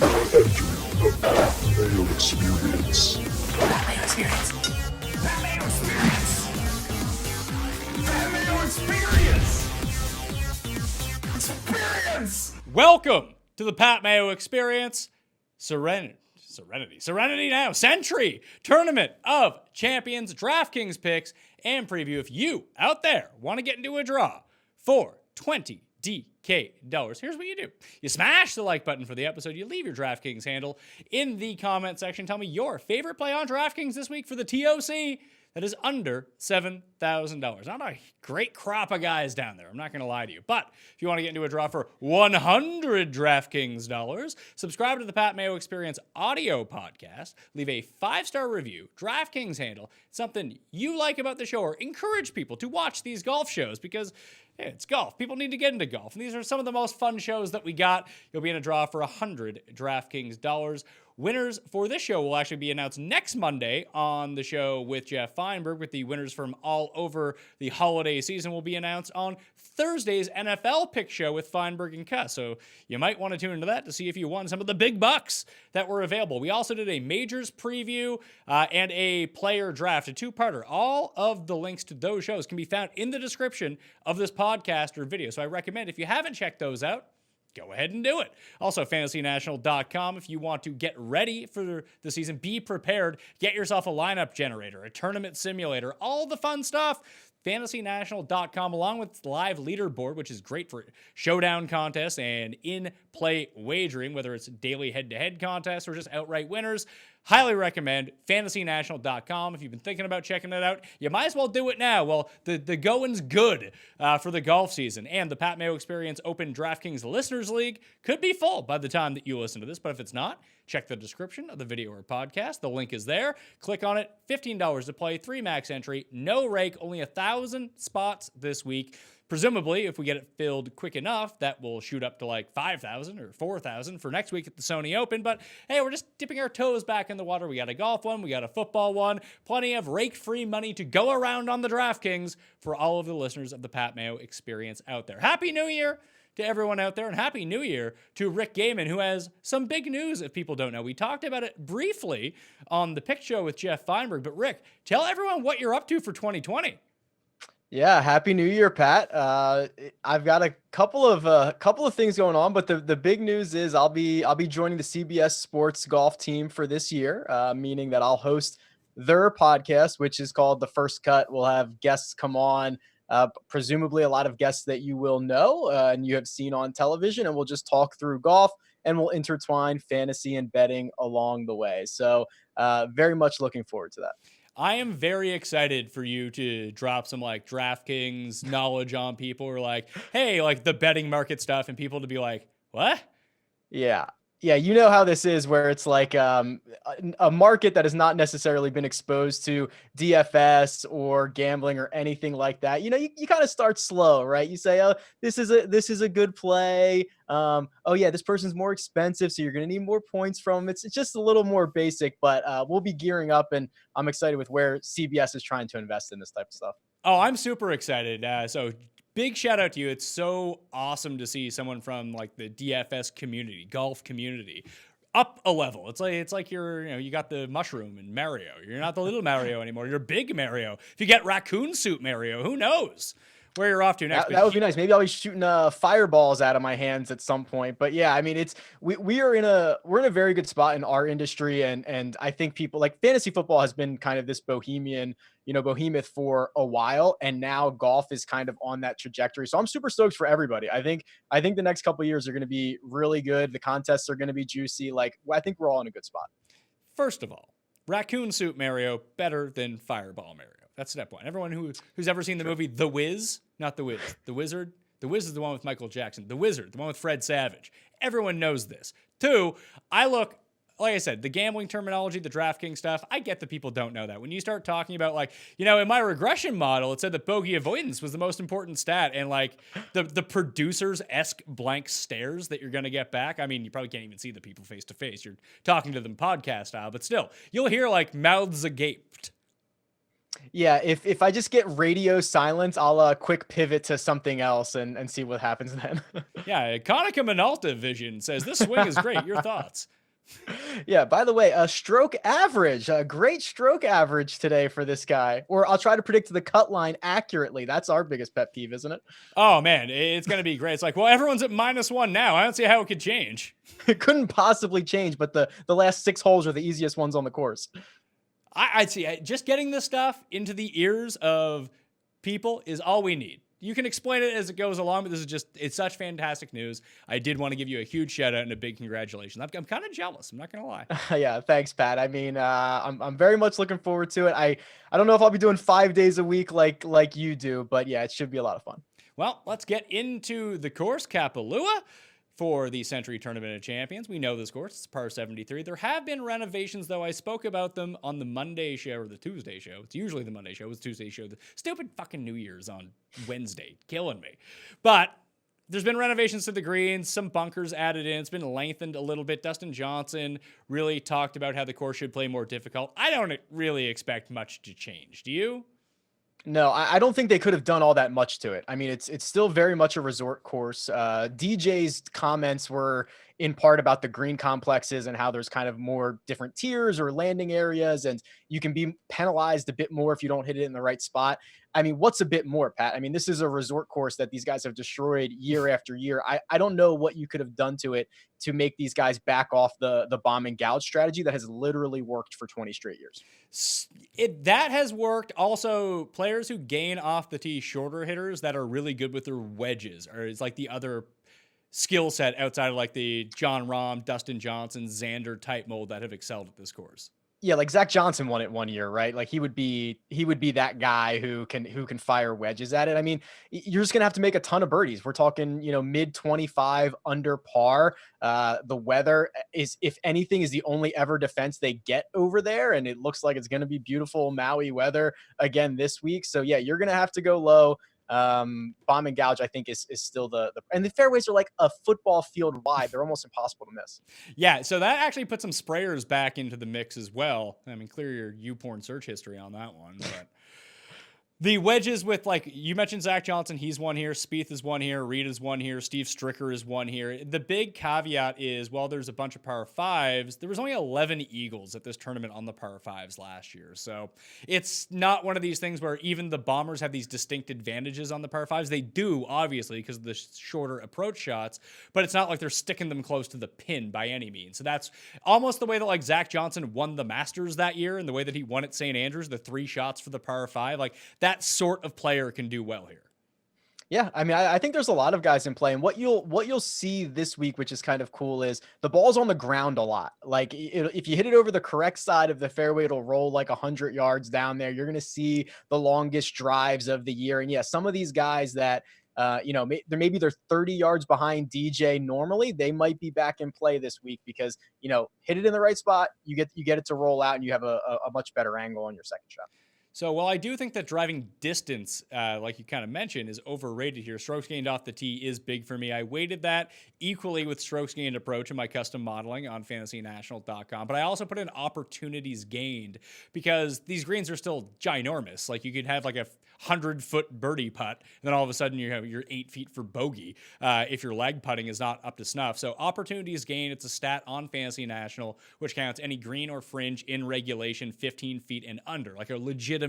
The Mayo Experience. That Mayo Experience. That Mayo Experience. That Mayo Experience. Experience. Welcome to the Pat Mayo Experience. Serenity now. Century Tournament of Champions DraftKings picks and preview. If you out there want to get into a draw for 20 DK dollars, here's what you do. You smash the like button for the episode. You leave your DraftKings handle in the comment section. Tell me your favorite play on DraftKings this week for the TOC that is under $7,000. Not a great crop of guys down there, I'm not going to lie to you. But if you want to get into a draw for 100 DraftKings dollars, subscribe to the Pat Mayo Experience audio podcast, leave a 5-star review, DraftKings handle, something you like about the show, or encourage people to watch these golf shows because it's golf. People need to get into golf. And these are some of the most fun shows that we got. You'll be in a draw for 100 DraftKings dollars. Winners for this show will actually be announced next Monday on the show with Jeff Feinberg, with the winners from all over the holiday season will be announced on Thursday's NFL pick show with Feinberg and Cuss. So you might want to tune into that to see if you won some of the big bucks that were available. We also did a majors preview and a player draft, a two-parter. All of the links to those shows can be found in the description of this podcast or video. So I recommend, if you haven't checked those out, go ahead and do it. Also, fantasynational.com if you want to get ready for the season. Be prepared. Get yourself a lineup generator, a tournament simulator, all the fun stuff. fantasynational.com, along with live leaderboard, which is great for showdown contests and in-play wagering, whether it's daily head-to-head contests or just outright winners. Highly recommend fantasynational.com. If you've been thinking about checking it out, you might as well do it now. Well, the going's good for the golf season, and the Pat Mayo Experience Open DraftKings Listeners League could be full by the time that you listen to this, but if it's not, check the description of the video or podcast. The link is there. Click on it. $15 to play, 3 max entry, no rake, only 1,000 spots this week. Presumably, if we get it filled quick enough, that will shoot up to like 5,000 or 4,000 for next week at the Sony Open. But hey, we're just dipping our toes back in the water. We got a golf one, we got a football one, plenty of rake-free money to go around on the DraftKings for all of the listeners of the Pat Mayo Experience out there. Happy New Year to everyone out there, and Happy New Year to Rick Gehman, who has some big news if people don't know. We talked about it briefly on the pick show with Jeff Feinberg, but Rick, tell everyone what you're up to for 2020. Yeah, Happy New Year, Pat. I've got a couple of things going on, but the big news is I'll be joining the CBS Sports Golf team for this year, meaning that I'll host their podcast, which is called The First Cut. We'll have guests come on, presumably a lot of guests that you will know and you have seen on television, and we'll just talk through golf and we'll intertwine fantasy and betting along the way. So very much looking forward to that. I am very excited for you to drop some like DraftKings knowledge on people, or like, hey, like the betting market stuff, and people to be like, what? Yeah. Yeah, you know how this is, where it's like a market that has not necessarily been exposed to DFS or gambling or anything like that. You know, you kind of start slow, right? You say, oh, this is a good play. Oh yeah, this person's more expensive, so you're going to need more points from them. It's just a little more basic, but we'll be gearing up, and I'm excited with where CBS is trying to invest in this type of stuff. Oh, I'm super excited. So big shout out to you. It's so awesome to see someone from like the DFS community, golf community, up a level. It's like you got the mushroom and Mario. You're not the little Mario anymore. You're big Mario. If you get raccoon suit Mario, who knows where you're off to next? That would be nice. Maybe I'll be shooting fireballs out of my hands at some point. But yeah, I mean, we're in a very good spot in our industry, and I think people like fantasy football has been kind of this behemoth for a while, and now golf is kind of on that trajectory. So I'm super stoked for everybody. I think the next couple of years are going to be really good. The contests are going to be juicy. Like, I think we're all in a good spot. First of all, raccoon suit Mario better than fireball Mario. That's step one. Everyone who's ever seen the movie The Wiz, not The Wiz, The Wizard. The Wiz is the one with Michael Jackson. The Wizard, the one with Fred Savage. Everyone knows this. Two, like I said, the gambling terminology, the DraftKings stuff, I get that people don't know that. When you start talking about like, in my regression model, it said that bogey avoidance was the most important stat, and like the producers-esque blank stares that you're going to get back. I mean, you probably can't even see the people face to face. You're talking to them podcast style, but still, you'll hear like mouths agape. Yeah, if I just get radio silence, I'll quick pivot to something else and see what happens then. Yeah, Konica Minolta Vision says this swing is great. Your thoughts? Yeah, by the way, a stroke average, a great stroke average today for this guy. Or I'll try to predict the cut line accurately. That's our biggest pet peeve, isn't it? Oh man, it's gonna be great. It's like, well, everyone's at -1 now. I don't see how it could change. It couldn't possibly change, but the last 6 holes are the easiest ones on the course. I'd see just getting this stuff into the ears of people is all we need. You can explain it as it goes along, but it's such fantastic news. I did want to give you a huge shout out and a big congratulations. I'm kind of jealous. I'm not going to lie. Yeah, thanks, Pat. I mean, I'm very much looking forward to it. I don't know if I'll be doing 5 days a week like you do, but yeah, it should be a lot of fun. Well, let's get into the course, Kapalua. For the Century Tournament of Champions. We know this course. It's par 73. There have been renovations, though. I spoke about them on the Monday show or the Tuesday show. It's usually the Monday show. It was Tuesday show. The stupid fucking New Year's on Wednesday. Killing me. But there's been renovations to the greens, some bunkers added in. It's been lengthened a little bit. Dustin Johnson really talked about how the course should play more difficult. I don't really expect much to change. Do you? No, I don't think they could have done all that much to it. I mean, it's still very much a resort course. DJ's comments were in part about the green complexes and how there's kind of more different tiers or landing areas, and you can be penalized a bit more if you don't hit it in the right spot. I mean, what's a bit more, Pat? I mean, this is a resort course that these guys have destroyed year after year. I don't know what you could have done to it to make these guys back off the bomb and gouge strategy that has literally worked for 20 straight years. That has worked. Also, players who gain off the tee, shorter hitters that are really good with their wedges, or it's like the other skill set outside of like the John Rahm, Dustin Johnson, Xander type mold that have excelled at this course. Yeah, like Zach Johnson won it one year, right? Like he would be that guy who can fire wedges at it. I mean, you're just gonna have to make a ton of birdies. We're talking, mid 25 under par. The weather is, if anything, is the only ever defense they get over there, and it looks like it's gonna be beautiful Maui weather again this week. So yeah, you're gonna have to go low. Bomb and gouge, I think, is still and the fairways are like a football field wide. They're almost impossible to miss. Yeah, so that actually puts some sprayers back into the mix as well. I mean, clear your YouPorn search history on that one, but the wedges with, like, you mentioned Zach Johnson, he's one here. Spieth is one here. Reed is one here. Steve Stricker is one here. The big caveat is, while there's a bunch of par fives, there was only 11 eagles at this tournament on the par fives last year. So it's not one of these things where even the bombers have these distinct advantages on the par fives. They do, obviously, because of the shorter approach shots, but it's not like they're sticking them close to the pin by any means. So that's almost the way that, like, Zach Johnson won the Masters that year, and the way that he won at St. Andrews, the 3 shots for the par 5. Like, that sort of player can do well here. Yeah, I mean, I think there's a lot of guys in play, and what you'll see this week, which is kind of cool, is the ball's on the ground a lot. Like, if you hit it over the correct side of the fairway, it'll roll like 100 yards down there. You're going to see the longest drives of the year, and yeah, some of these guys that maybe they're 30 yards behind DJ normally, they might be back in play this week because hit it in the right spot, you get it to roll out, and you have a much better angle on your second shot. So while I do think that driving distance, like you kind of mentioned, is overrated here, strokes gained off the tee is big for me. I weighted that equally with strokes gained approach in my custom modeling on fantasynational.com. But I also put in opportunities gained because these greens are still ginormous. Like, you could have like a 100-foot birdie putt, and then all of a sudden you have your 8 feet for bogey if your leg putting is not up to snuff. So opportunities gained, it's a stat on Fantasy National, which counts any green or fringe in regulation 15 feet and under, like a legitimate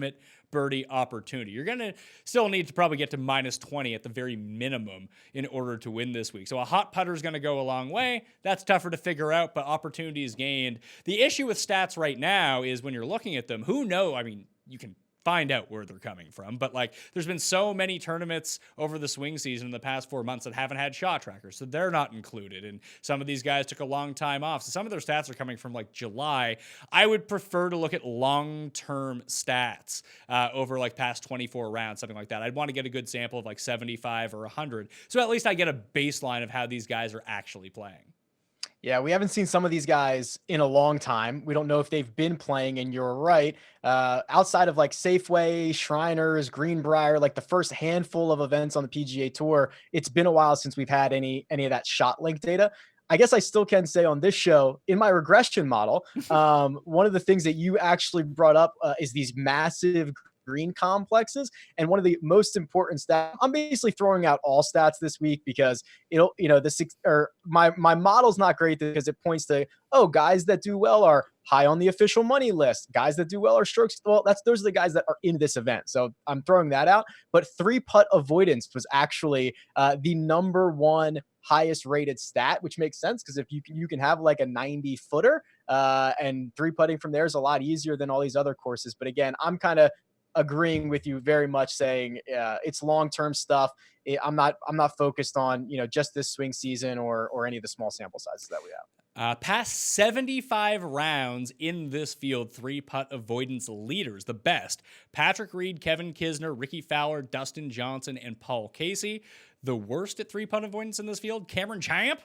birdie opportunity. You're going to still need to probably get to -20 at the very minimum in order to win this week. So a hot putter is going to go a long way. That's tougher to figure out, but opportunities gained. The issue with stats right now is when you're looking at them, who knows? I mean, you can find out where they're coming from, but like, there's been so many tournaments over the swing season in the past 4 months that haven't had shot trackers, so they're not included, and some of these guys took a long time off, so some of their stats are coming from like July. I would prefer to look at long-term stats over like past 24 rounds, something like that. I'd want to get a good sample of like 75 or 100, so at least I get a baseline of how these guys are actually playing. Yeah, we haven't seen some of these guys in a long time. We don't know if they've been playing, and you're right. Outside of like Safeway, Shriners, Greenbrier, like the first handful of events on the PGA Tour, it's been a while since we've had any of that shot link data. I guess I still can say on this show, in my regression model, one of the things that you actually brought up is these massive green complexes. And one of the most important stats, I'm basically throwing out all stats this week because my model's not great because it points to, oh, guys that do well are high on the official money list. Guys that do well are strokes. Well, those are the guys that are in this event. So I'm throwing that out. But 3-putt avoidance was actually the number one highest rated stat, which makes sense because if you can have like a 90 footer and 3-putting from there is a lot easier than all these other courses. But again, I'm kind of agreeing with you very much, saying it's long-term stuff. I'm not focused on just this swing season or any of the small sample sizes that we have. Past 75 rounds in this field, 3-putt avoidance leaders. The best: Patrick Reed, Kevin Kisner, Ricky Fowler, Dustin Johnson, and Paul Casey. The worst at 3-putt avoidance in this field: Cameron Champ,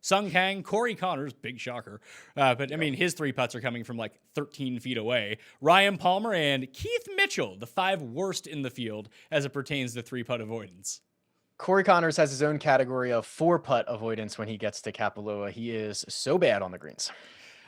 Sung Kang, Corey Connors, big shocker. But I mean, his 3-putts are coming from like 13 feet away. Ryan Palmer and Keith Mitchell, the 5 worst in the field as it pertains to 3-putt avoidance. Corey Connors has his own category of 4-putt avoidance when he gets to Kapalua. He is so bad on the greens.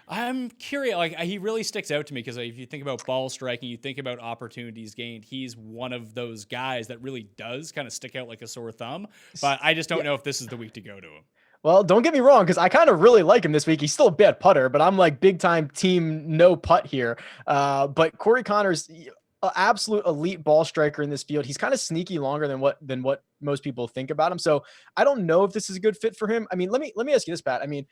I'm curious. Like, he really sticks out to me because if you think about ball striking, you think about opportunities gained. He's one of those guys that really does kind of stick out like a sore thumb. But I just don't know if this is the week to go to him. Well, don't get me wrong, because I kind of really like him this week. He's still a bad putter, but I'm like big time team no putt here. But Corey Connors, absolute elite ball striker in this field. He's kind of sneaky longer than what most people think about him. So I don't know if this is a good fit for him. I mean, let me ask you this, Pat. I mean,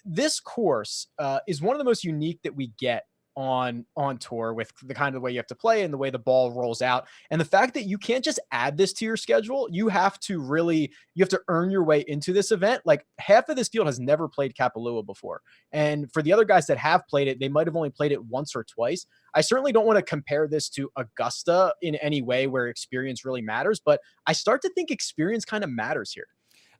this course is one of the most unique that we get on tour, with the kind of the way you have to play and the way the ball rolls out. And the fact that you can't just add this to your schedule, you have to earn your way into this event. Like, half of this field has never played Kapalua before. And for the other guys that have played it, they might have only played it once or twice. I certainly don't want to compare this to Augusta in any way where experience really matters, but I start to think experience kind of matters here.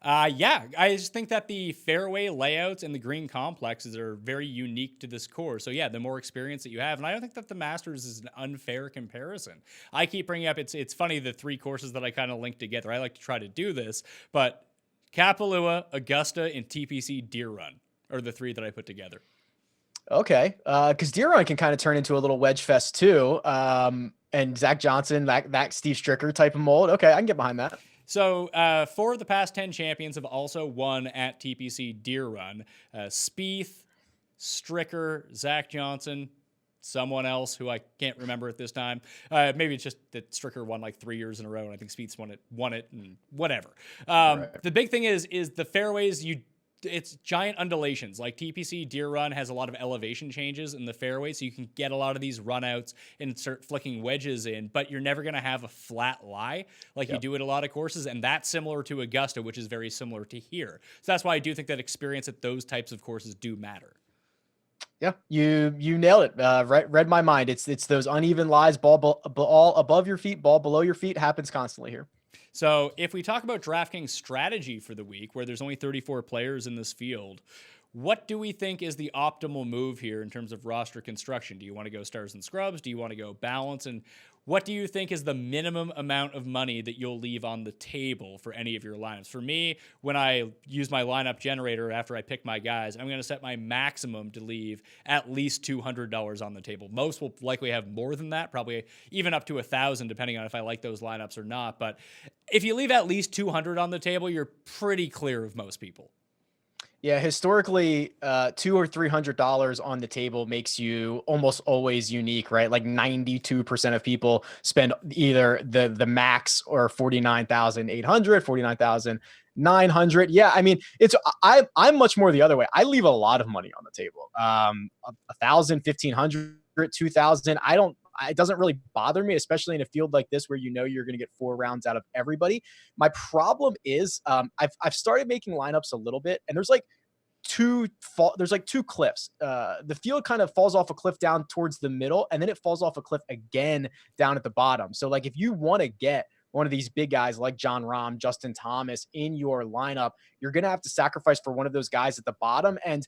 Yeah, I just think that the fairway layouts and the green complexes are very unique to this course. So yeah, the more experience that you have, and I don't think that the Masters is an unfair comparison. I keep bringing up, it's funny, the 3 courses that I kind of link together. I like to try to do this, but Kapalua, Augusta, and TPC Deer Run are the 3 that I put together. Okay, because Deer Run can kind of turn into a little wedge fest too. And Zach Johnson, that Steve Stricker type of mold. Okay, I can get behind that. So 4 of the past 10 champions have also won at TPC Deer Run. Spieth, Stricker, Zach Johnson, someone else who I can't remember at this time. Maybe it's just that Stricker won like 3 years in a row, and I think Spieth's won it, and whatever. Right. The big thing is the fairways. It's giant undulations. Like TPC Deer Run has a lot of elevation changes in the fairway, so you can get a lot of these runouts and start flicking wedges in, but you're never going to have a flat lie like you do at a lot of courses, and that's similar to Augusta, which is very similar to here. So that's why I do think that experience at those types of courses do matter. Yeah, you nailed it. Read my mind. It's those uneven lies, ball above your feet, ball below your feet, happens constantly here. So if we talk about DraftKings strategy for the week, where there's only 34 players in this field, what do we think is the optimal move here in terms of roster construction? Do you want to go stars and scrubs? Do you want to go balance? And what do you think is the minimum amount of money that you'll leave on the table for any of your lineups? For me, when I use my lineup generator after I pick my guys, I'm going to set my maximum to leave at least $200 on the table. Most will likely have more than that, probably even up to $1,000, depending on if I like those lineups or not. But if you leave at least $200 on the table, you're pretty clear of most people. Yeah, historically, $200 or $300 on the table makes you almost always unique, right? Like 92% of people spend either the max or 49,800, 49,900. Yeah, I mean, I'm much more the other way. I leave a lot of money on the table. 1,000, 1,500, 2,000. It doesn't really bother me, especially in a field like this where you're going to get 4 rounds out of everybody. My problem is I've started making lineups a little bit, and there's like two cliffs. The field kind of falls off a cliff down towards the middle, and then it falls off a cliff again down at the bottom. So like if you want to get one of these big guys like John Rahm, Justin Thomas in your lineup, you're going to have to sacrifice for one of those guys at the bottom. And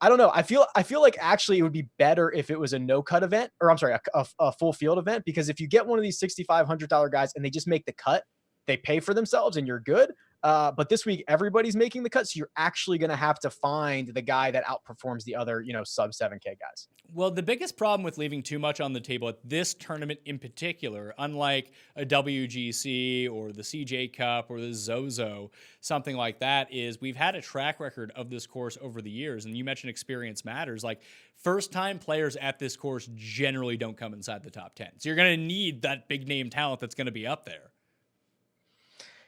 I don't know. I feel like actually it would be better if it was a no-cut event, or I'm sorry, a full field event, because if you get one of these $6,500 guys and they just make the cut, they pay for themselves and you're good. But this week, everybody's making the cut. So you're actually going to have to find the guy that outperforms the other, sub 7K guys. Well, the biggest problem with leaving too much on the table at this tournament in particular, unlike a WGC or the CJ Cup or the Zozo, something like that, is we've had a track record of this course over the years. And you mentioned experience matters. Like, first-time players at this course generally don't come inside the top 10. So you're going to need that big-name talent that's going to be up there.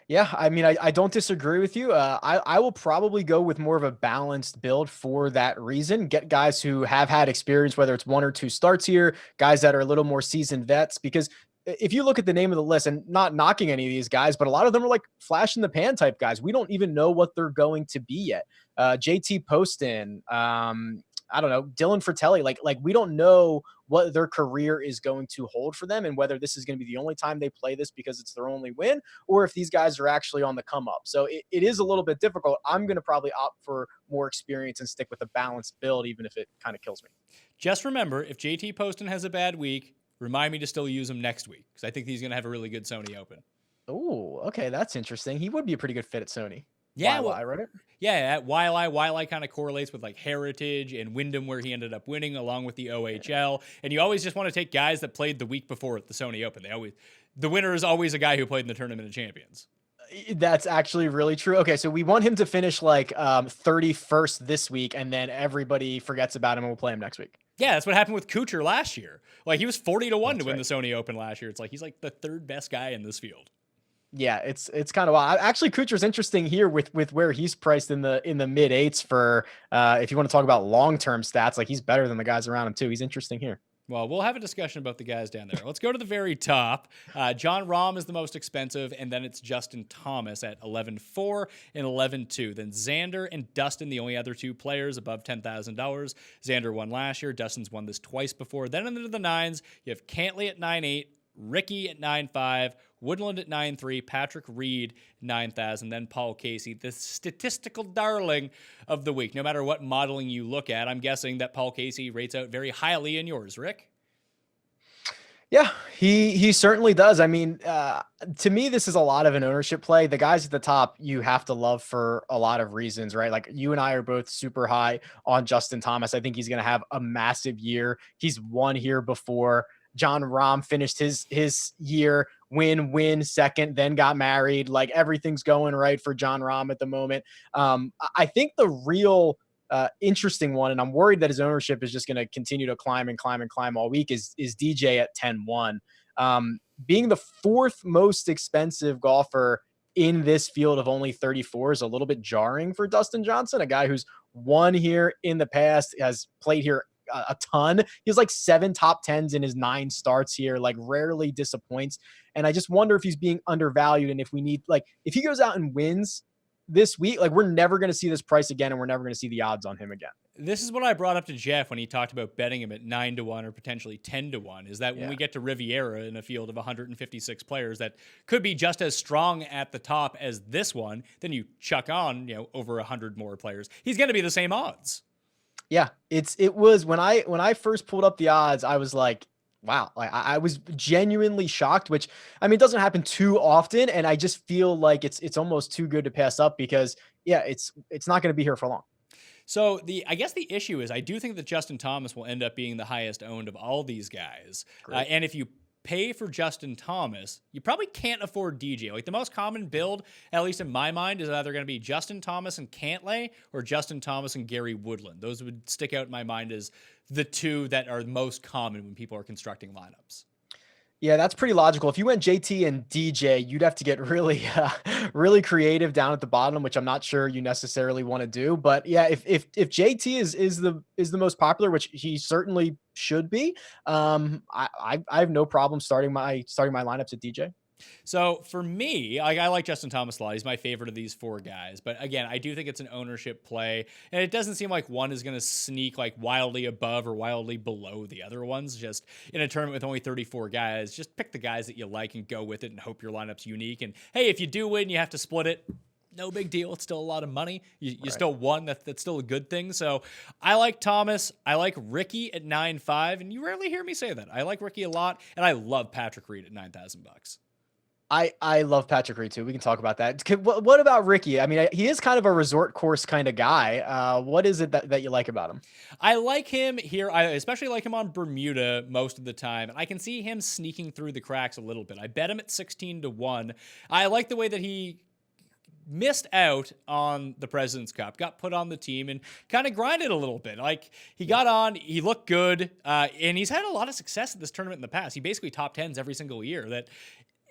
Yeah, I mean, I don't disagree with you. I will probably go with more of a balanced build for that reason. Get guys who have had experience, whether it's 1 or 2 starts here, guys that are a little more seasoned vets, because if you look at the name of the list, and not knocking any of these guys, but a lot of them are like flash in the pan type guys. We don't even know what they're going to be yet. JT Poston, I don't know, Dylan Fratelli, like we don't know what their career is going to hold for them and whether this is going to be the only time they play this because it's their only win, or if these guys are actually on the come up. So it is a little bit difficult. I'm going to probably opt for more experience and stick with a balanced build, even if it kind of kills me. Just remember, if JT Poston has a bad week, remind me to still use him next week, because I think he's going to have a really good Sony Open. Oh, okay. That's interesting. He would be a pretty good fit at Sony. Yeah, Wildeye, right? Yeah, Wildeye kind of correlates with like Heritage and Wyndham, where he ended up winning along with the OHL. And you always just want to take guys that played the week before at the Sony Open. The winner is always a guy who played in the Tournament of Champions. That's actually really true. Okay, so we want him to finish like 31st this week, and then everybody forgets about him and we'll play him next week. Yeah, that's what happened with Kuchar last year. Like, he was 40-1 to win the right. Sony Open last year. It's like he's like the 3rd best guy in this field. Yeah, it's kind of wild. Actually, Kuchar's interesting here with where he's priced in the mid 8s for if you want to talk about long-term stats, like he's better than the guys around him too. He's interesting here. Well, we'll have a discussion about the guys down there. Let's go to the very top. John Rahm is the most expensive, and then it's Justin Thomas at 11.4 and 11.2. Then Xander and Dustin, the only other 2 players above $10,000. Xander won last year. Dustin's won this twice before. Then into the 9s, you have Cantlay at 9.8, Ricky at 9.5, Woodland at 9.3, Patrick Reed 9,000, then Paul Casey, the statistical darling of the week. No matter what modeling you look at, I'm guessing that Paul Casey rates out very highly in yours, Rick. Yeah, he certainly does. I mean, to me, this is a lot of an ownership play. The guys at the top, you have to love for a lot of reasons, right? Like you and I are both super high on Justin Thomas. I think he's going to have a massive year. He's won here before. John Rahm finished his year win second, then got married. Like everything's going right for John Rahm at the moment. I think the real interesting one, and I'm worried that his ownership is just going to continue to climb all week, is DJ at 10-1. Being the 4th most expensive golfer in this field of only 34 is a little bit jarring for Dustin Johnson, a guy who's won here in the past, has played here a ton. He has like 7 top 10s in his 9 starts here, like rarely disappoints. And I just wonder if he's being undervalued. And if we need, like, if he goes out and wins this week, like we're never going to see this price again. And we're never going to see the odds on him again. This is what I brought up to Jeff when he talked about betting him at 9-1 or potentially 10-1, is that when we get to Riviera in a field of 156 players that could be just as strong at the top as this one, then you chuck on, over 100 more players. He's going to be the same odds. Yeah, it was when I first pulled up the odds, I was like, wow, like I was genuinely shocked, which I mean, it doesn't happen too often. And I just feel like it's almost too good to pass up because it's not going to be here for long. So I guess the issue is I do think that Justin Thomas will end up being the highest owned of all these guys. And if you pay for Justin Thomas, you probably can't afford DJ. Like the most common build, at least in my mind, is either going to be Justin Thomas and Cantlay or Justin Thomas and Gary Woodland. Those would stick out in my mind as the 2 that are most common when people are constructing lineups. Yeah, that's pretty logical. If you went JT and DJ, you'd have to get really, really creative down at the bottom, which I'm not sure you necessarily want to do. But yeah, if JT is the most popular, which he certainly should be, I have no problem starting my lineups at DJ. So for me, I like Justin Thomas a lot. He's my favorite of these 4 guys. But again, I do think it's an ownership play. And it doesn't seem like one is going to sneak like wildly above or wildly below the other ones. Just in a tournament with only 34 guys, just pick the guys that you like and go with it and hope your lineup's unique. And hey, if you do win, you have to split it. No big deal. It's still a lot of money. You still won. That's still a good thing. So I like Thomas. I like Ricky at 9.5. And you rarely hear me say that. I like Ricky a lot. And I love Patrick Reed at $9,000. I love Patrick Reed too. We can talk about that. What about Ricky? I mean, he is kind of a resort course kind of guy. What is it that you like about him? I like him here. I especially like him on Bermuda most of the time. And I can see him sneaking through the cracks a little bit. I bet him at 16-1. I like the way that he missed out on the President's Cup, got put on the team, and kind of grinded a little bit. Like, he got on, he looked good, and he's had a lot of success at this tournament in the past. He basically top 10s every single year. That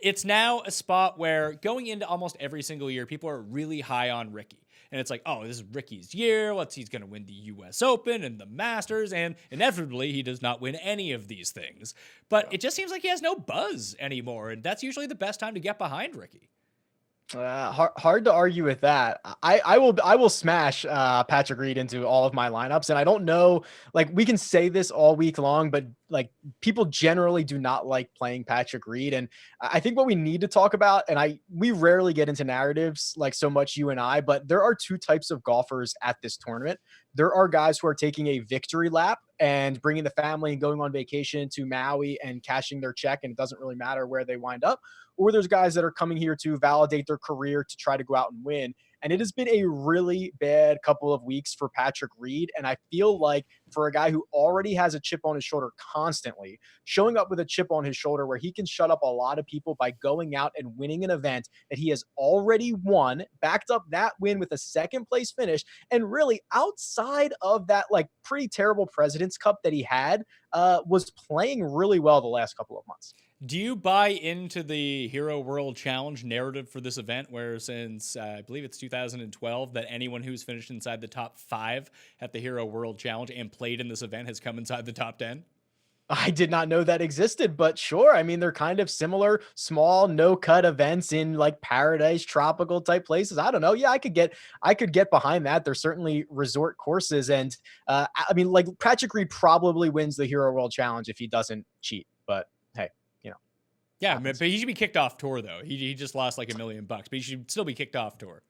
it's now a spot where going into almost every single year, people are really high on Ricky. And it's like, oh, this is Ricky's year. He's going to win the U.S. Open and the Masters. And inevitably, he does not win any of these things. But it just seems like he has no buzz anymore. And that's usually the best time to get behind Ricky. Hard to argue with that. I will smash Patrick Reed into all of my lineups, and I don't know, like, we can say this all week long, but like, people generally do not like playing Patrick Reed. And I think what we need to talk about, and we rarely get into narratives like so much, you and I, but there are two types of golfers at this tournament. There are guys who are taking a victory lap and bringing the family and going on vacation to Maui and cashing their check, and it doesn't really matter where they wind up. Or there's guys that are coming here to validate their career, to try to go out and win. And it has been a really bad couple of weeks for Patrick Reed. And I feel like for a guy who already has a chip on his shoulder constantly, showing up with a chip on his shoulder where he can shut up a lot of people by going out and winning an event that he has already won, backed up that win with a second place finish, and really outside of that like pretty terrible President's Cup that he had, was playing really well the last couple of months. Do you buy into the Hero World Challenge narrative for this event, where since I believe it's 2012 that anyone who's finished inside the top 5 at the Hero World Challenge and played in this event has come inside the top 10? I did not know that existed, but sure. I mean, they're kind of similar, small, no-cut events in like paradise, tropical type places. I don't know. Yeah, I could get behind that. There's certainly resort courses, and I mean, like, Patrick Reed probably wins the Hero World Challenge if he doesn't cheat. But hey, yeah, but he should be kicked off tour though. He just lost like $1 million, but he should still be kicked off tour.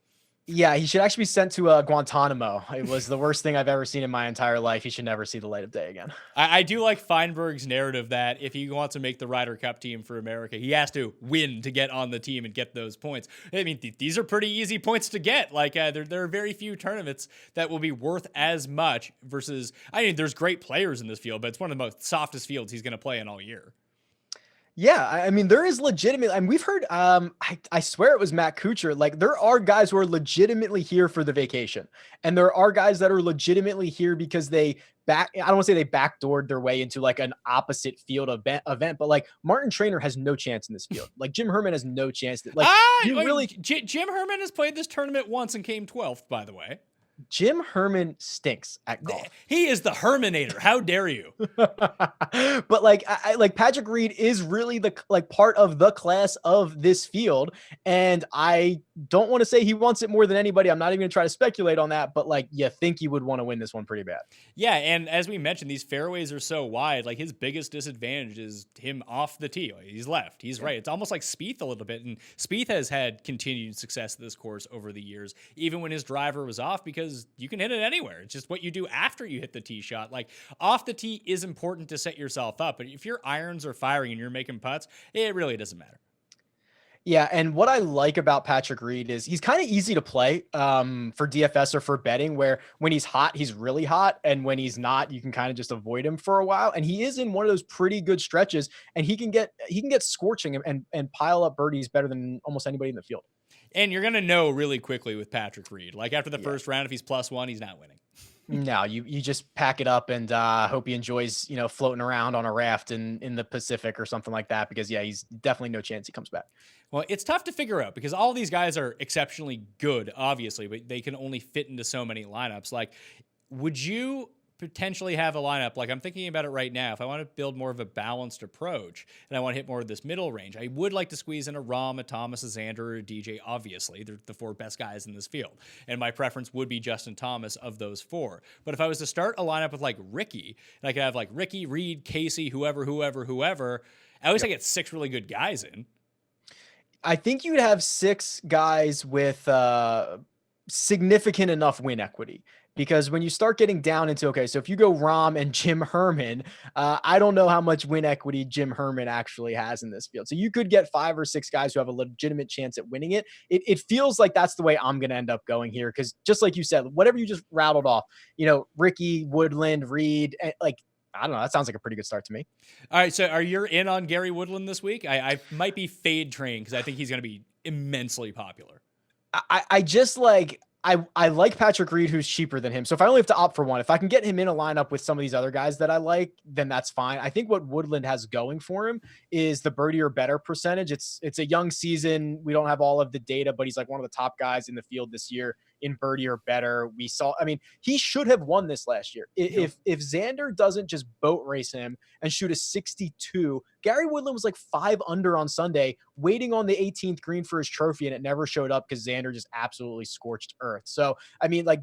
Yeah, he should actually be sent to Guantanamo. It was the worst thing I've ever seen in my entire life. He should never see the light of day again. I do like Feinberg's narrative that if he wants to make the Ryder Cup team for America, he has to win to get on the team and get those points. I mean, these are pretty easy points to get. Like, there are very few tournaments that will be worth as much versus, I mean, there's great players in this field, but it's one of the most softest fields he's going to play in all year. Yeah, I mean, there is legitimate, I mean, we've heard, I swear it was Matt Kuchar. Like, there are guys who are legitimately here for the vacation. And there are guys that are legitimately here because I don't want to say they backdoored their way into like an opposite field event, but like Martin Traynor has no chance in this field. Like, Jim Herman has no chance. Jim Herman has played this tournament once and came 12th, by the way. Jim Herman stinks at golf. He is the Herminator. How dare you? But like, I like Patrick Reed is really the like part of the class of this field, and I don't want to say he wants it more than anybody. I'm not even gonna try to speculate on that, but like, you think he would want to win this one pretty bad. Yeah, and as we mentioned, these fairways are so wide. Like, his biggest disadvantage is him off the tee. He's left. He's right. It's almost like Spieth a little bit, and Spieth has had continued success at this course over the years, even when his driver was off, because you can hit it anywhere. It's just what you do after you hit the tee shot. Like, off the tee is important to set yourself up, but if your irons are firing and you're making putts, it really doesn't matter. Yeah, and what I like about Patrick Reed is he's kind of easy to play for DFS or for betting, where when he's hot, he's really hot, and when he's not, you can kind of just avoid him for a while. And he is in one of those pretty good stretches, and he can get scorching and pile up birdies better than almost anybody in the field. And you're going to know really quickly with Patrick Reed. Like, after the first round, if he's +1, he's not winning. No, you just pack it up and hope he enjoys, floating around on a raft in the Pacific or something like that, because yeah, he's definitely no chance he comes back. Well, it's tough to figure out because all these guys are exceptionally good, obviously, but they can only fit into so many lineups. Like, would you potentially have a lineup? Like, I'm thinking about it right now. If I want to build more of a balanced approach and I want to hit more of this middle range, I would like to squeeze in a Rahm, a Thomas, a Xander, or a DJ. Obviously, they're the 4 best guys in this field, and my preference would be Justin Thomas of those 4. But if I was to start a lineup with like Ricky, and I could have like Ricky, Reed, Casey, whoever, I always get 6 really good guys in. I think you'd have 6 guys with significant enough win equity. because when you start getting down into, okay, so if you go Rom and Jim Herman, I don't know how much win equity Jim Herman actually has in this field. So you could get 5 or 6 guys who have a legitimate chance at winning it. It feels like that's the way I'm going to end up going here. Cause just like you said, whatever you just rattled off, Ricky, Woodland, Reed, like, I don't know. That sounds like a pretty good start to me. All right. So are you in on Gary Woodland this week? I might be fade train because I think he's going to be immensely popular. I just like, I like Patrick Reed, who's cheaper than him. So if I only have to opt for one, if I can get him in a lineup with some of these other guys that I like, then that's fine. I think what Woodland has going for him is the birdie or better percentage. It's a young season. We don't have all of the data, but he's like one of the top guys in the field this year in birdie or better. He should have won this last year. If Xander doesn't just boat race him and shoot a 62, Gary Woodland was like 5 under on Sunday, waiting on the 18th green for his trophy, and it never showed up because Xander just absolutely scorched earth. So,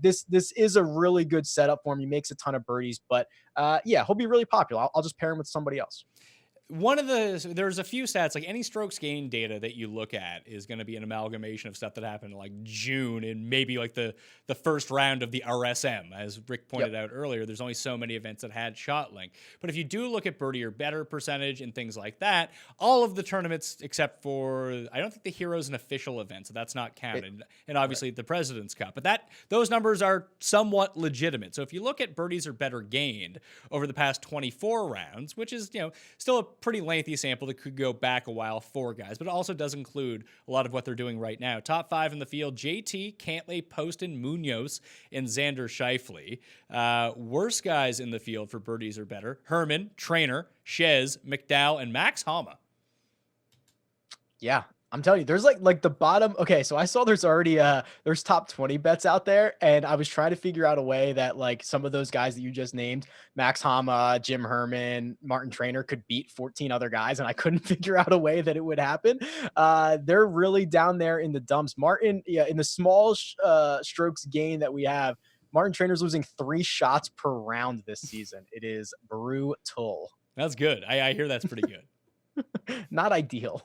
this is a really good setup for him. He makes a ton of birdies, but he'll be really popular. I'll just pair him with somebody else. There's a few stats, like any strokes gained data that you look at is going to be an amalgamation of stuff that happened in like June and maybe like the first round of the RSM. As Rick pointed out earlier, there's only so many events that had shot link. But if you do look at birdie or better percentage and things like that, all of the tournaments except for, I don't think the Hero's an official event, so that's not counted. And obviously the President's Cup. But those numbers are somewhat legitimate. So if you look at birdies or better gained over the past 24 rounds, which is, still a pretty lengthy sample that could go back a while for guys, but it also does include a lot of what they're doing right now. Top 5 in the field: JT, Cantlay, Poston, Munoz, and Xander Schauffele. Worst guys in the field for birdies or better: Herman, Trainer, Shez, McDowell, and Max Homa. Yeah, I'm telling you, there's like the bottom. Okay, so I saw there's already there's top 20 bets out there, and I was trying to figure out a way that like some of those guys that you just named, Max Homa, Jim Herman, Martin Trainer, could beat 14 other guys, and I couldn't figure out a way that it would happen. They're really down there in the dumps. Martin, in the small strokes gain that we have, Martin Trainer's losing 3 shots per round this season. It is brutal. That's good. I hear that's pretty good. Not ideal.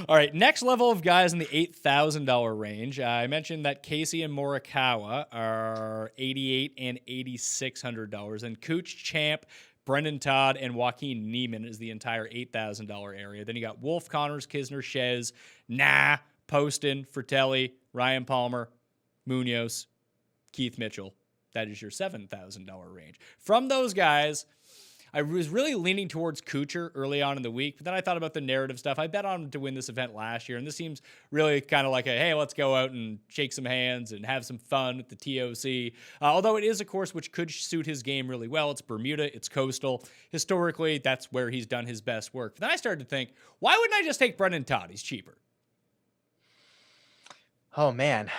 All right, next level of guys in the $8,000 range. I mentioned that Casey and Morikawa are $8,800 and $8,600, and Cooch, Champ, Brendan Todd, and Joaquin Niemann is the entire $8,000 area. Then you got Wolf, Connors, Kisner, Shez, Poston, Fratelli, Ryan Palmer, Munoz, Keith Mitchell. That is your $7,000 range. From those guys, I was really leaning towards Kuchar early on in the week, but then I thought about the narrative stuff. I bet on him to win this event last year, and this seems really kind of like hey, let's go out and shake some hands and have some fun at the TOC. Although it is a course which could suit his game really well. It's Bermuda, it's coastal. Historically, that's where he's done his best work. But then I started to think, why wouldn't I just take Brendan Todd? He's cheaper. Oh man,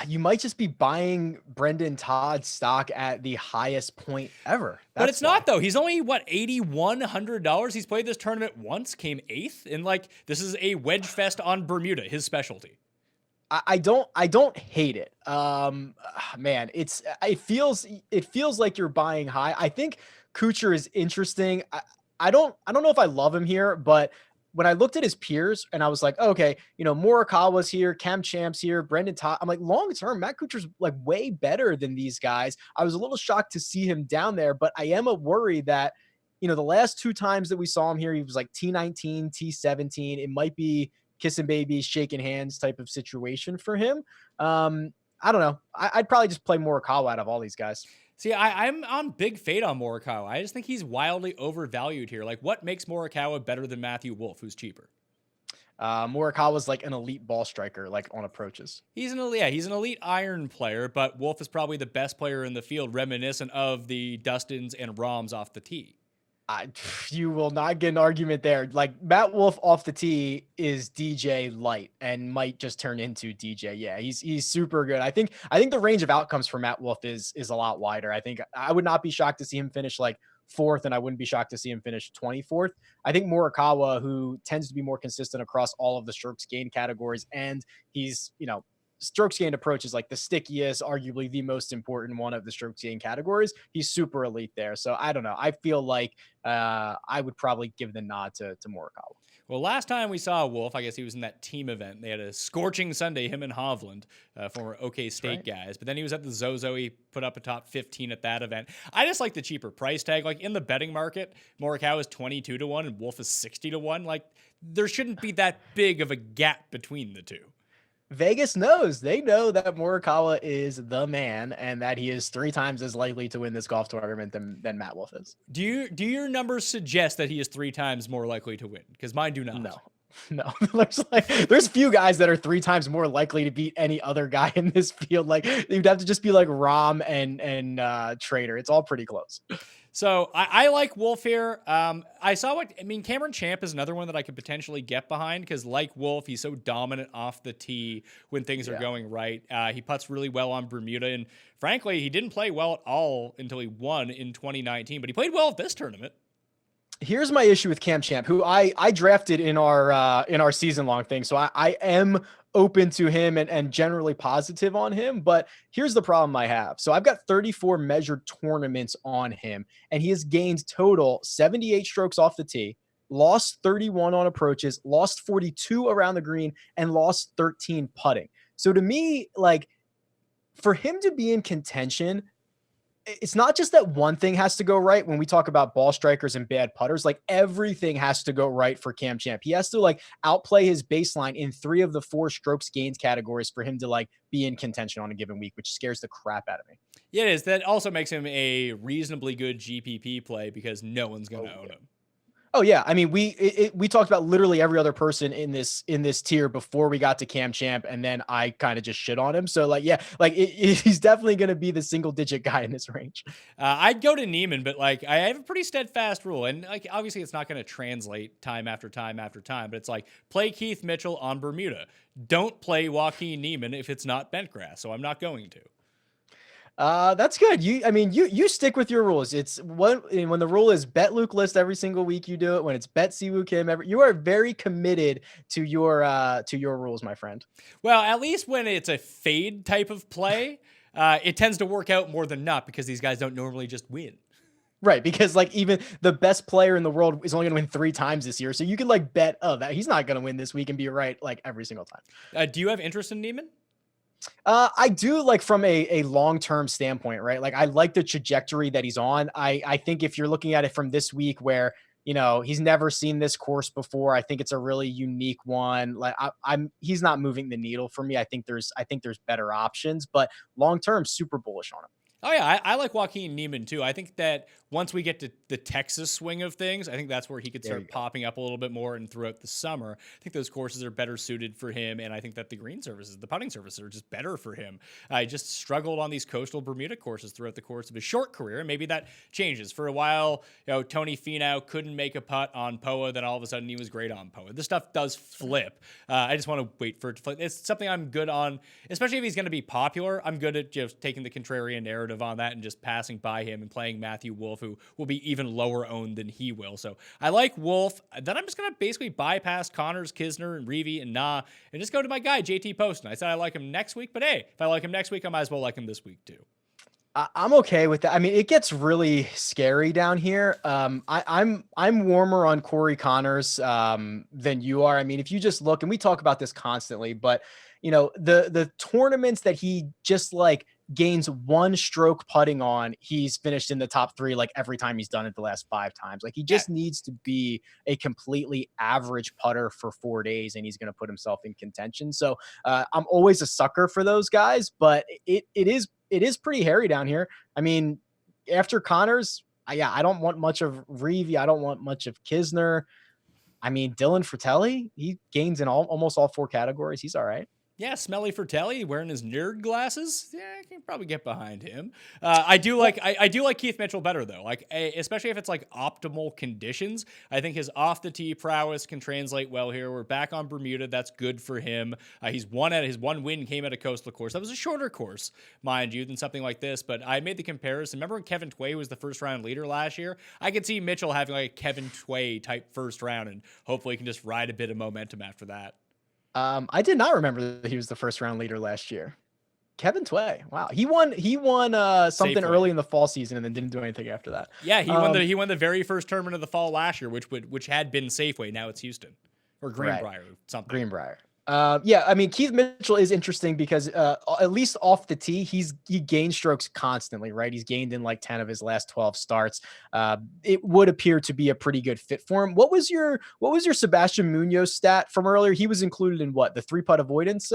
you might just be buying Brendan Todd stock at the highest point ever. But it's not though. He's only $8,100. He's played this tournament once, came 8th, and this is a wedge fest on Bermuda, his specialty. I don't hate it. Man, it feels like you're buying high. I think Kuchar is interesting. I don't know if I love him here, but when I looked at his peers and I was like, okay, Morikawa's here, Cam Champ's here, Brendan Todd. I'm like, long term, Matt Kuchar's like way better than these guys. I was a little shocked to see him down there, but I am worried that, the last 2 times that we saw him here, he was like T19, T17. It might be kissing babies, shaking hands type of situation for him. I don't know. I'd probably just play Morikawa out of all these guys. See, I'm on big fade on Morikawa. I just think he's wildly overvalued here. What makes Morikawa better than Matthew Wolff, who's cheaper? Morikawa's like an elite ball striker, on approaches. He's an elite iron player, but Wolff is probably the best player in the field, reminiscent of the Dustins and Rahms off the tee. You will not get an argument there. Matt Wolff off the tee is DJ light and might just turn into DJ. Yeah, he's super good. I think the range of outcomes for Matt Wolff is a lot wider. I think I would not be shocked to see him finish 4th, and I wouldn't be shocked to see him finish 24th. I think Morikawa, who tends to be more consistent across all of the strokes gained categories, and he's, strokes gained approach is the stickiest, arguably the most important one of the strokes gained categories. He's super elite there. So I don't know. I feel like I would probably give the nod to Morikawa. Well, last time we saw Wolf, I guess he was in that team event. They had a scorching Sunday, him and Hovland, former OK State guys. But then he was at the Zozo. He put up a top 15 at that event. I just like the cheaper price tag. Like in the betting market, Morikawa is 22 to 1 and Wolf is 60 to 1. Like there shouldn't be that big of a gap between the two. Vegas knows. They know that Morikawa is the man and that he is 3 times as likely to win this golf tournament than Matt Wolff is. Do your numbers suggest that he is 3 times more likely to win? Because mine do not. No. There's few guys that are 3 times more likely to beat any other guy in this field. Like you'd have to just be like Rahm and Trader. It's all pretty close. So I like Wolf here. Cameron Champ is another one that I could potentially get behind because like Wolf, he's so dominant off the tee when things are going right. He putts really well on Bermuda. And frankly, he didn't play well at all until he won in 2019, but he played well at this tournament. Here's my issue with Cam Champ, who I drafted in our season long thing. So I am open to him and generally positive on him. But here's the problem I have. So I've got 34 measured tournaments on him, and he has gained total 78 strokes off the tee, lost 31 on approaches, lost 42 around the green, and lost 13 putting. So to me, like for him to be in contention, it's not just that one thing has to go right when we talk about ball strikers and bad putters. Like everything has to go right for Cam Champ. He has to like outplay his baseline in 3 of the 4 strokes gains categories for him to like be in contention on a given week, which scares the crap out of me. Yeah, it is. That also makes him a reasonably good GPP play because no one's going to own him. Oh yeah, I mean we talked about literally every other person in this tier before we got to Cam Champ, and then I kind of just shit on him. So like yeah, like he's definitely going to be the single digit guy in this range. I'd go to Neiman, but like I have a pretty steadfast rule, and like obviously it's not going to translate time after time after time, but it's like play Keith Mitchell on Bermuda. Don't play Joaquin Neiman if it's not bent grass. So I'm not going to. That's good. You stick with your rules. It's when the rule is bet Luke List every single week, you do it. When it's bet Siwoo Kim, you are very committed to your rules, my friend. Well, at least when it's a fade type of play, it tends to work out more than not because these guys don't normally just win. Right, because like even the best player in the world is only going to win 3 times this year, so you could like bet that he's not going to win this week and be right like every single time. Do you have interest in Neiman? I do, like from a long-term standpoint, right? Like I like the trajectory that he's on. I think if you're looking at it from this week where, you know, he's never seen this course before, I think it's a really unique one. Like he's not moving the needle for me. I think there's better options, but long-term super bullish on him. Oh, yeah, I like Joaquin Neiman, too. I think that once we get to the Texas swing of things, I think that's where he could start popping up a little bit more and throughout the summer. I think those courses are better suited for him, and I think that the green surfaces, the putting surfaces are just better for him. I just struggled on these coastal Bermuda courses throughout the course of his short career, and maybe that changes. For a while, you know, Tony Finau couldn't make a putt on POA, then all of a sudden he was great on POA. This stuff does flip. I just want to wait for it to flip. It's something I'm good on, especially if he's going to be popular. I'm good at just taking the contrarian narrative on that and just passing by him and playing Matthew Wolff, who will be even lower owned than he will. So I like Wolff. Then I'm just going to basically bypass Connors, Kisner, and Reavie and Nah, and just go to my guy, JT Poston. I said I like him next week, but hey, if I like him next week, I might as well like him this week too. I'm okay with that. I mean, it gets really scary down here. I'm warmer on Corey Connors than you are. I mean, if you just look, and we talk about this constantly, but you know, the tournaments that he just like gains 1 stroke putting on, he's finished in the top 3 like every time he's done it the last 5 times. Like he just needs to be a completely average putter for 4 days and he's going to put himself in contention. So I'm always a sucker for those guys, but it is pretty hairy down here. I mean, after Connors, I don't want much of Reavie. I don't want much of Kisner. I mean, Dylan Fratelli, he gains in almost all 4 categories. He's all right. Yeah, Smelly Fratelli wearing his nerd glasses. Yeah, I can probably get behind him. I do like Keith Mitchell better though. Like especially if it's like optimal conditions. I think his off the tee prowess can translate well here. We're back on Bermuda. That's good for him. His one win came at a coastal course. That was a shorter course, mind you, than something like this. But I made the comparison. Remember when Kevin Tway was the first round leader last year? I could see Mitchell having like a Kevin Tway type first round, and hopefully he can just ride a bit of momentum after that. I did not remember that he was the first round leader last year. Kevin Tway. Wow. He won something Safeway early in the fall season and then didn't do anything after that. Yeah, he won the very first tournament of the fall last year, which had been Safeway. Now it's Houston. or Right. Greenbrier, something. Greenbrier. Yeah, I mean, Keith Mitchell is interesting because at least off the tee, he gains strokes constantly, right? He's gained in like 10 of his last 12 starts. It would appear to be a pretty good fit for him. What was your Sebastian Munoz stat from earlier? He was included in what, the 3-putt avoidance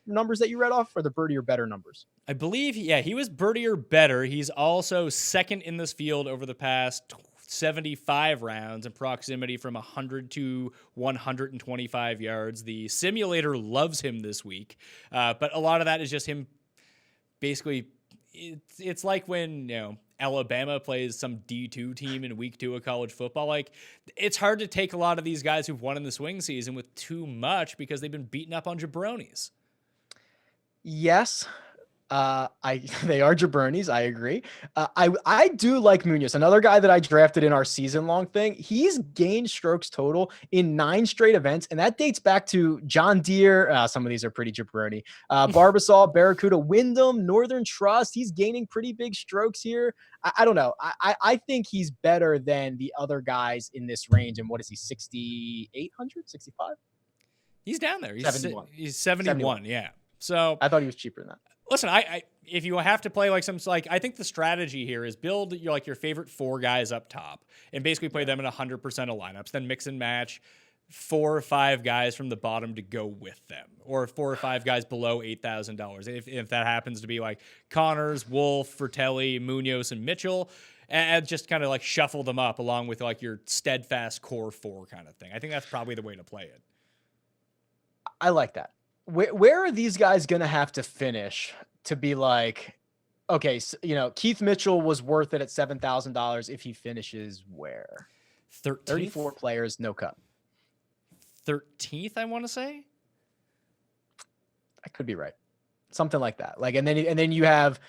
numbers that you read off, or the birdie or better numbers? I believe, yeah, he was birdie or better. He's also second in this field over the past 75 rounds in proximity from 100 to 125 yards. The simulator loves him this week, but a lot of that is just him basically. It's like when, Alabama plays some D2 team in week 2 of college football. Like, it's hard to take a lot of these guys who've won in the swing season with too much because they've been beaten up on jabronis. Yes. They are jabronis. I agree. I do like Munoz, another guy that I drafted in our season long thing. He's gained strokes total in 9 straight events, and that dates back to John Deere. Some of these are pretty jabroni. Barbasol, Barracuda, Wyndham, Northern Trust. He's gaining pretty big strokes here. I don't know. I think he's better than the other guys in this range. And what is he? 6,800, 65? He's down there. He's 71. He's 71. Yeah. So I thought he was cheaper than that. Listen, I if you have to play I think the strategy here is build your favorite 4 guys up top and basically play them in 100% of lineups, then mix and match 4 or 5 guys from the bottom to go with them, or 4 or 5 guys below $8,000. If that happens to be like Connors, Wolf, Fratelli, Munoz, and Mitchell, and just kind of shuffle them up along with your steadfast core 4 kind of thing. I think that's probably the way to play it. I like that. Where are these guys going to have to finish to be like, okay, so, Keith Mitchell was worth it at $7,000 if he finishes where? 13th? 34 players, no cut. 13th, I want to say. I could be right. Something like that. And then you have,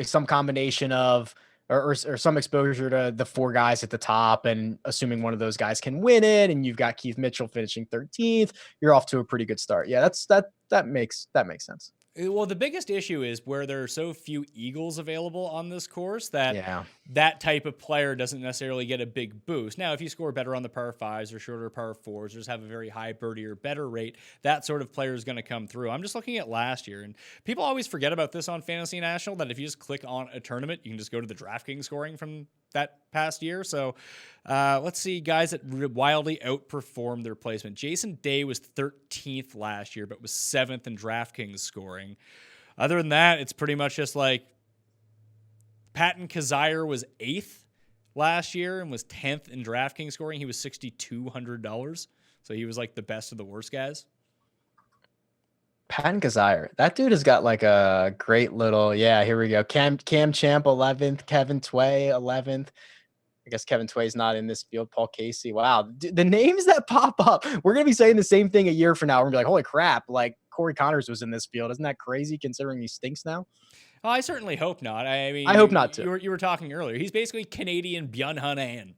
some combination of, or some exposure to the 4 guys at the top, and assuming one of those guys can win it, and you've got Keith Mitchell finishing 13th, you're off to a pretty good start. Yeah, that makes sense. Well, the biggest issue is where there are so few eagles available on this course that that type of player doesn't necessarily get a big boost. Now, if you score better on the par 5s or shorter par 4s, or just have a very high birdie or better rate, that sort of player is going to come through. I'm just looking at last year, and people always forget about this on Fantasy National, that if you just click on a tournament, you can just go to the DraftKings scoring from that past year. So let's see guys that wildly outperformed their placement. Jason Day was 13th last year, but was 7th in DraftKings scoring. Other than that, it's pretty much just Patton Kazire was 8th last year and was 10th in DraftKings scoring. He was $6,200. So he was the best of the worst guys. Patton Kazire, that dude has got a great little, here we go. Cam Champ 11th, Kevin Tway 11th. I guess Kevin Tway's not in this field. Paul Casey. Wow. The names that pop up, we're going to be saying the same thing a year from now. We're going to be like, holy crap, Corey Connors was in this field. Isn't that crazy considering he stinks now? Oh, I certainly hope not. I mean, I hope not too. You were talking earlier. He's basically Canadian Byung-Hun An.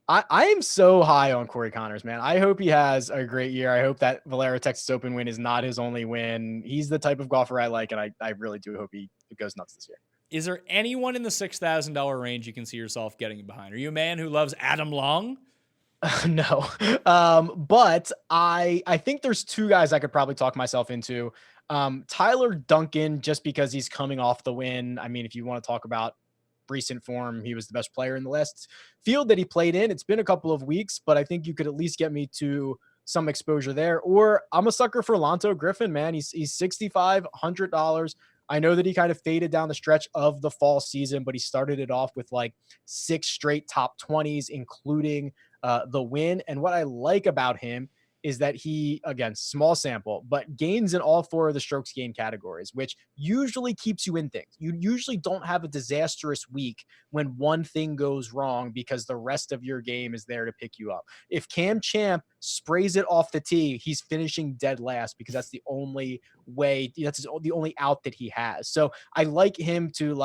I am so high on Corey Connors, man. I hope he has a great year. I hope that Valero Texas Open win is not his only win. He's the type of golfer I like, and I really do hope he goes nuts this year. Is there anyone in the $6,000 range you can see yourself getting behind? Are you a man who loves Adam Long? No. But I think there's 2 guys I could probably talk myself into. Tyler Duncan, just because he's coming off the win. I mean, if you want to talk about recent form, he was the best player in the last field that he played in. It's been a couple of weeks, but I think you could at least get me to some exposure there. Or I'm a sucker for Lanto Griffin, man. He's $6,500. I know that he kind of faded down the stretch of the fall season, but he started it off with 6 straight top 20s, including the win. And what I like about him is that he, again, small sample, but gains in all 4 of the strokes gained categories, which usually keeps you in things. You usually don't have a disastrous week when one thing goes wrong because the rest of your game is there to pick you up. If Cam Champ sprays it off the tee, he's finishing dead last because that's the only way, that's the only out that he has. So I like him to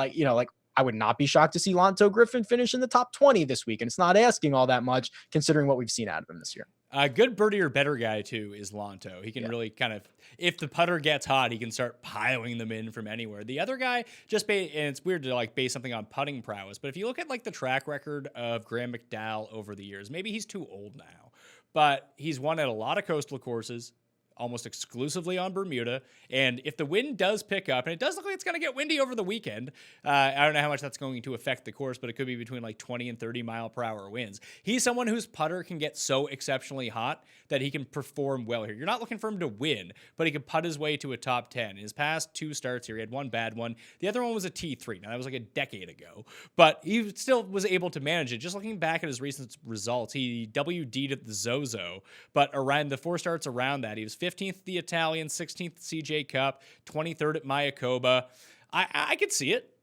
I would not be shocked to see Lanto Griffin finish in the top 20 this week. And it's not asking all that much considering what we've seen out of him this year. A good birdie or better guy, too, is Lanto. He can really kind of, if the putter gets hot, he can start piling them in from anywhere. The other guy, and it's weird to base something on putting prowess, but if you look at the track record of Graham McDowell over the years, maybe he's too old now. but he's won at a lot of coastal courses, almost exclusively on Bermuda. And if the wind does pick up, and it does look like it's going to get windy over the weekend, I don't know how much that's going to affect the course, but it could be between like 20 and 30 mile per hour winds. He's someone whose putter can get so exceptionally hot that he can perform well here. You're not looking for him to win, but he can putt his way to a top 10. In his past 2 starts here, he had one bad one. The other one was a T3. Now, that was like a decade ago, but he still was able to manage it. Just looking back at his recent results, he WD'd at the Zozo, but around the 4 starts around that, he was 15th at the Italian, 16th at CJ Cup, 23rd at Mayakoba. I could see it.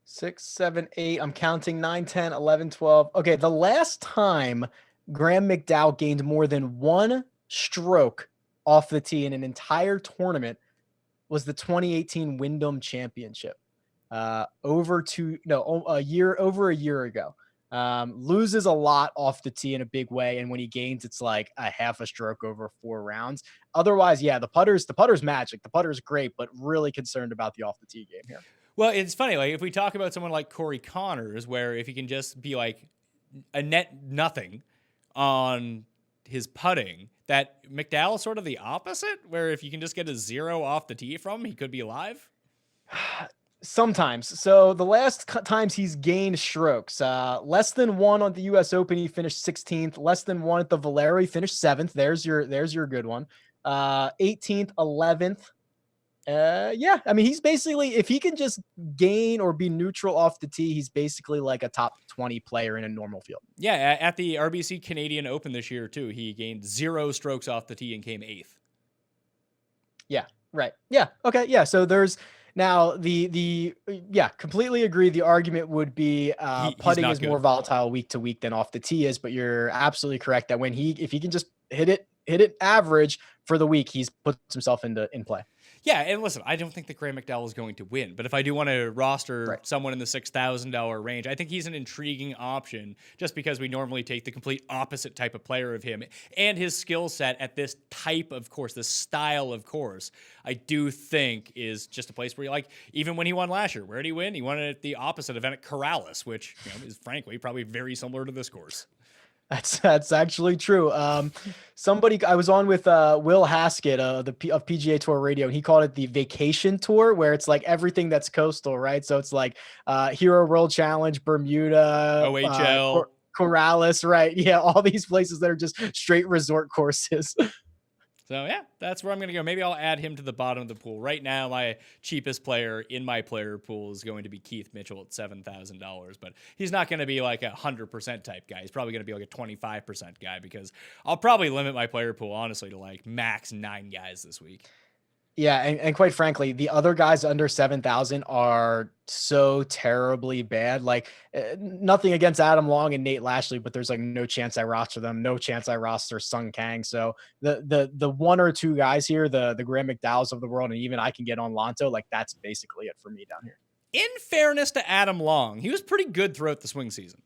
6, 7, 8. I'm counting 9, 10, 11, 12. Okay, the last time Graham McDowell gained more than 1 stroke off the tee in an entire tournament was the 2018 Wyndham Championship. Over a year ago. Loses a lot off the tee in a big way, and when he gains, it's like a half a stroke over 4 rounds. Otherwise, yeah, the putter's magic. The putter's great, but really concerned about the off the tee game here. Well, it's funny, like if we talk about someone like Corey Connors, where if he can just be like a net nothing on his putting, that McDowell's sort of the opposite, where if you can just get a 0 off the tee from him, he could be alive. Sometimes. So the last times he's gained strokes, less than 1 on the US Open, he finished 16th, less than 1 at the Valero, he finished 7th. There's your good one. 18th, 11th. Yeah, I mean, he's basically, if he can just gain or be neutral off the tee, he's basically like a top 20 player in a normal field. Yeah, at the RBC Canadian Open this year too, he gained 0 strokes off the tee and came 8th. Yeah, right. Yeah, okay, yeah. So there's now completely agree. The argument would be putting is more volatile week to week than off the tee is, but you're absolutely correct that if he can just hit it average for the week, he's puts himself in play. Yeah, and listen, I don't think that Graham McDowell is going to win, but if I do want to roster someone in the $6,000 range, I think he's an intriguing option just because we normally take the complete opposite type of player of him and his skill set at this type of course, this style of course, I do think is just a place where even when he won last year, where did he win? He won it at the opposite event at Corrales, which is frankly probably very similar to this course. That's actually true. Somebody I was on with Will Haskett of PGA Tour Radio, and he called it the vacation tour, where it's like everything that's coastal, right? So it's like Hero World Challenge, Bermuda, OHL, Corrales, right? Yeah, all these places that are just straight resort courses. So, yeah, that's where I'm going to go. Maybe I'll add him to the bottom of the pool. Right now, my cheapest player in my player pool is going to be Keith Mitchell at $7,000, but he's not going to be like a 100% type guy. He's probably going to be like a 25% guy because I'll probably limit my player pool, honestly, to like max 9 guys this week. Yeah, and quite frankly, the other guys under 7,000 are so terribly bad. Like nothing against Adam Long and Nate Lashley, but there's like no chance I roster them, no chance I roster Sung Kang. So the 1 or 2 guys here, the Graham McDowells of the world, and even I can get on Lanto, like that's basically it for me down here. In fairness to Adam Long, he was pretty good throughout the swing season.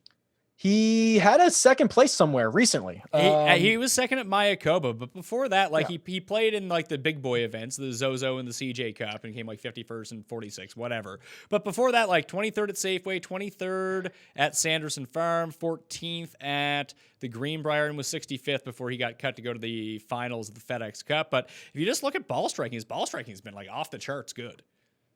He had a second place somewhere recently. He was second at Mayakoba, but before that, he played in like the big boy events, the Zozo and the CJ Cup, and came like 51st and 46th, whatever. But before that, like 23rd at Safeway, 23rd at Sanderson Farm, 14th at the Greenbrier, and was 65th before he got cut to go to the finals of the FedEx Cup. But if you just look at ball striking, his ball striking has been like off the charts good.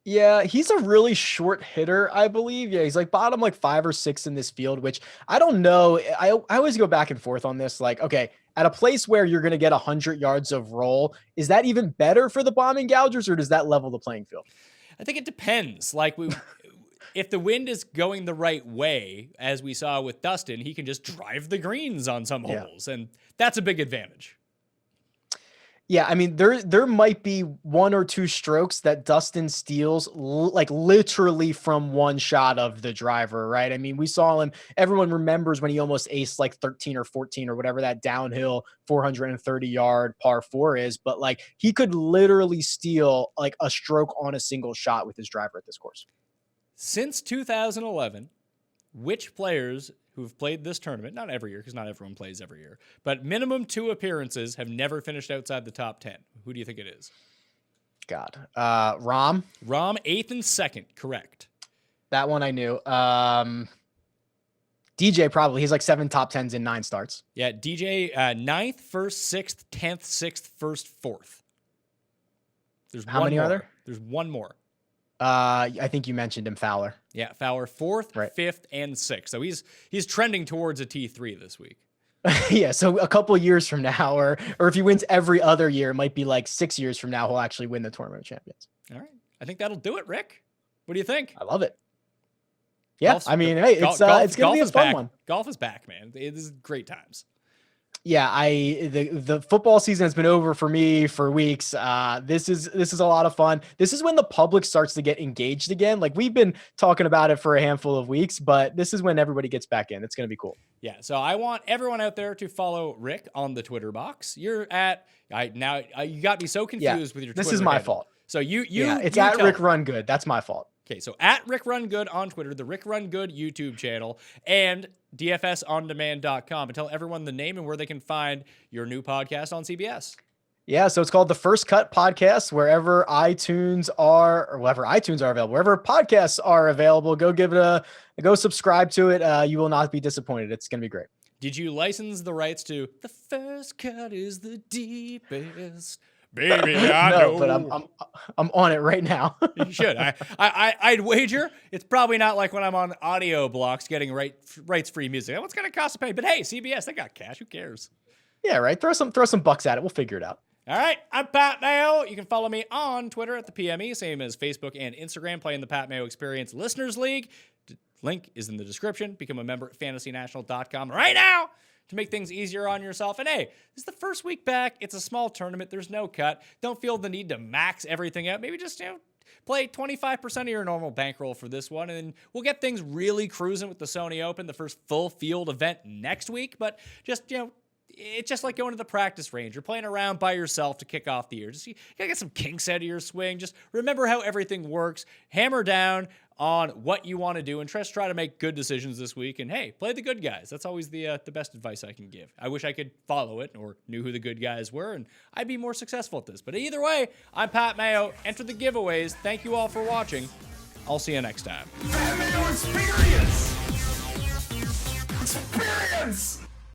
Yeah, he's a really short hitter, I believe. Yeah, he's like bottom like 5 or 6 in this field, which I don't know. I always go back and forth on this. Like, okay, at a place where you're going to get 100 yards of roll, is that even better for the bombing gougers, or does that level the playing field? I think it depends. Like if the wind is going the right way, as we saw with Dustin, he can just drive the greens on some holes, and that's a big advantage. Yeah, I mean, there might be 1 or 2 strokes that Dustin steals like literally from one shot of the driver, right? I mean, we saw him, everyone remembers when he almost aced like 13 or 14 or whatever that downhill 430-yard par 4 is, but like he could literally steal like a stroke on a single shot with his driver at this course. Since 2011, which players who've played this tournament, not every year, because not everyone plays every year, but minimum 2 appearances have never finished outside the top 10? Who do you think it is? God. Rahm? Rahm, 8th and 2nd, correct. That one I knew. DJ probably. He's like 7 top 10s in 9 starts. Yeah, DJ 9th, 1st, 6th, 10th, 6th, 1st, 4th. There's How one many more. are there? There's one more. I think you mentioned him, Fowler. Yeah, Fowler 4th, Right. 5th, and 6th. So he's trending towards a T3 this week. Yeah, so a couple of years from now, or if he wins every other year, it might be like 6 years from now, he'll actually win the Tournament of Champions. All right. I think that'll do it, Rick. What do you think? I love it. Yeah, Golf's- I mean, hey, it's golf gonna be a is fun back. one. Golf is back, man. It is great times. Yeah, the football season has been over for me for weeks. This is a lot of fun. This is when the public starts to get engaged again. Like we've been talking about it for a handful of weeks, but this is when everybody gets back in. It's going to be cool. Yeah, so I want everyone out there to follow Rick on the Twitter box. You're at you got me so confused with your Twitter This is my handle. fault. So It's you at tell Rick me. Run Good. That's my fault. Okay, so at Rick Run Good on Twitter, the Rick Run Good YouTube channel, and dfsondemand.com, and tell everyone the name and where they can find your new podcast on CBS. Yeah, so it's called the First Cut Podcast. Wherever iTunes are, or wherever iTunes are available, wherever podcasts are available, go subscribe to it. You will not be disappointed. It's going to be great. Did you license the rights to The First Cut is the Deepest? Baby, I know. No, but I'm on it right now. You should. I'd wager it's probably not like when I'm on audio blocks getting rights free music. What's going to cost a penny? But hey, CBS, they got cash. Who cares? Yeah, right. Throw some bucks at it. We'll figure it out. All right, I'm Pat Mayo. You can follow me on Twitter at the PME, same as Facebook and Instagram, playing the Pat Mayo Experience Listeners League. Link is in the description. Become a member at fantasynational.com right now to make things easier on yourself. And hey, this is the first week back. It's a small tournament. There's no cut. Don't feel the need to max everything out. Maybe just, play 25% of your normal bankroll for this one, and then we'll get things really cruising with the Sony Open, the first full field event next week. But just, it's just like going to the practice range. You're playing around by yourself to kick off the year. You gotta get some kinks out of your swing. Just remember how everything works. Hammer down on what you want to do and just try to make good decisions this week. And hey, play the good guys. That's always the best advice I can give. I wish I could follow it or knew who the good guys were, and I'd be more successful at this. But either way, I'm Pat Mayo. Enter the giveaways. Thank you all for watching. I'll see you next time. Pat Mayo Experience! Experience!